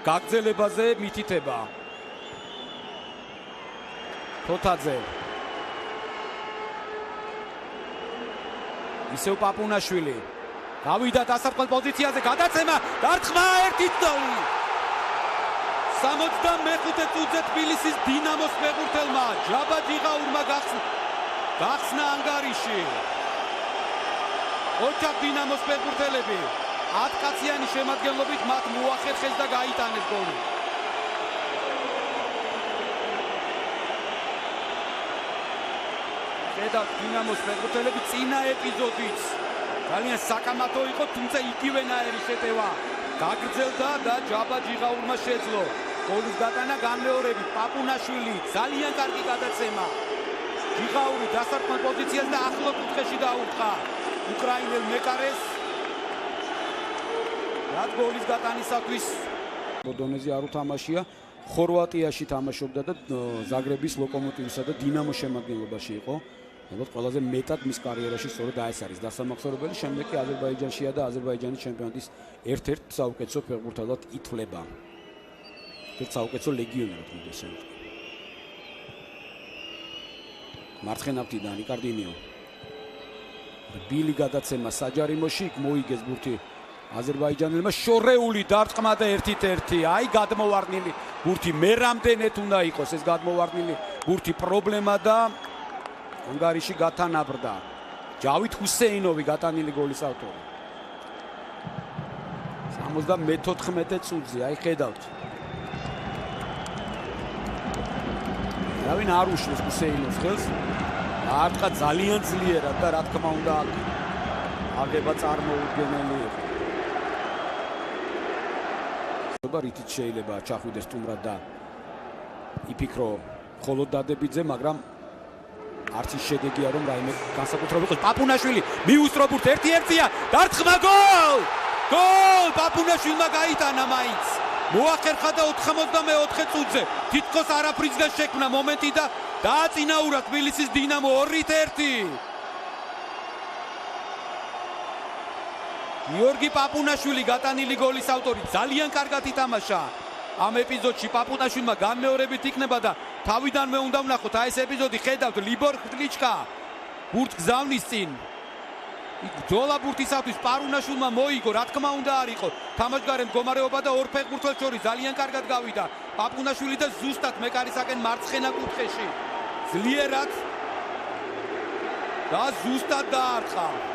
გაგრძელებაზე მითითება. თოთაძე. ისევ პაპუნაშვილი. გავიდა დასარტყმელ პოზიციაზე, გადაცემა, დარტყმა 1-0. 65 წუთზე თბილისის დინამოს ფეხბურთელმა ჯაბა ჯიღაურმა გახსნა ანგარიში. ოჩახ დინამოს ფეხბურთელები 10 კაციანი შემადგენლობით მათ მოახერხეს და გაიტანეს გოლი. ხედავთ დინამოს ფეხბურთელები წინა ეპიზოდიც ძალიან საკამათო იყო, თუმცა იგივენაირი შეტევა გაგრძელდა და ჯაბა ჯიღაურმა შეძლო გოლის გატანა განმეორებით. პაპუნაშვილი ძალიან კარგი გადაცემა. ჯიღაური დასარტყმელ პოზიციაზე და ახლო კუთხეში დაუწყა უკრაინელ მეკარეს. რაც გოლის გატანისათვის დონეზე არ უთამაშია, ხორვატიაში თამაშობდა და ზაგრების ლოკომოტივისა და დინამოს შემადგენლობაში იყო. ალბათ ყველაზე მეტად მის კარიერაში სწორედ ეს არის დასამახსოვრებელი. შემდეგ კი აზერბაიჯანშია და აზერბაიჯანის ჩემპიონატის ერთ-ერთ საუკეთესო ფეხბურთელად ითვლება. საუკეთესო ლეგიონერად მოდის. მარცხენა ფრთიდან რიკარდინიო. ბილი გადაცემა საჯარიმოში, მოიგეს ბურთი აზერბაიჯანელმა, შორეული დარტყმა და 1-1. აი გადმოვარდნილი ბურთი, მე რამდენად უნდა იყოს ეს გადმოვარდნილი ბურთი პრობლემა და ანგარიში გათანაბრდა. ჯავით ჰუსეინოვი გატანილი გოლის ავტორი. 74 წუთზე, აი ხედავთ. რავინ არ უშლის ჰუსეინოვს ხელს. არტყა ძალიან ძლიერად და რა თქმა უნდა აგება წარმოუდგენელი იყო. რითიც შეიძლება ჩახვიდეს სტუმრად და იფიქრო მხოლოდ დადებიძე, მაგრამ არც ის შედეგია რომ რაიმე განსაკუთრებული იყოს. პაპუნაშვილი მიუსწრო ბურთს 1-1-ია, დარტყმა გოლ! გოლ! პაპუნაშვილმა გაიტანა მაინც. მოახერხა და 94 წუთზე თითქოს არაფრისგან შექმნა მომენტი და დააწინაურა თბილისის დინამო 2-1. გიორგი პაპუნაშვილი გატანილი გოლის ავტორი, ძალიან კარგად ითამაშა. ამ ეპიზოდში პაპუნაშვილმა განმეორებით იქნება და თავიდანვე უნდა ვნახოთ. აი ეს ეპიზოდი ხედავთ, ლიბორ ხტლიჩკა ბურთს გზავნის წინ. ბრძოლა ბურთისათვის პაპუნაშვილმა მოიგო, რა თქმა უნდა არ იყო თამაშგარე მდგომარეობა და ორ ფეხბურთელს შორის ძალიან კარგად გავიდა პაპუნაშვილი და ზუსტად მეკარისაკენ მარცხენა კუთხეში ძლიერად და ზუსტად დაარტყა.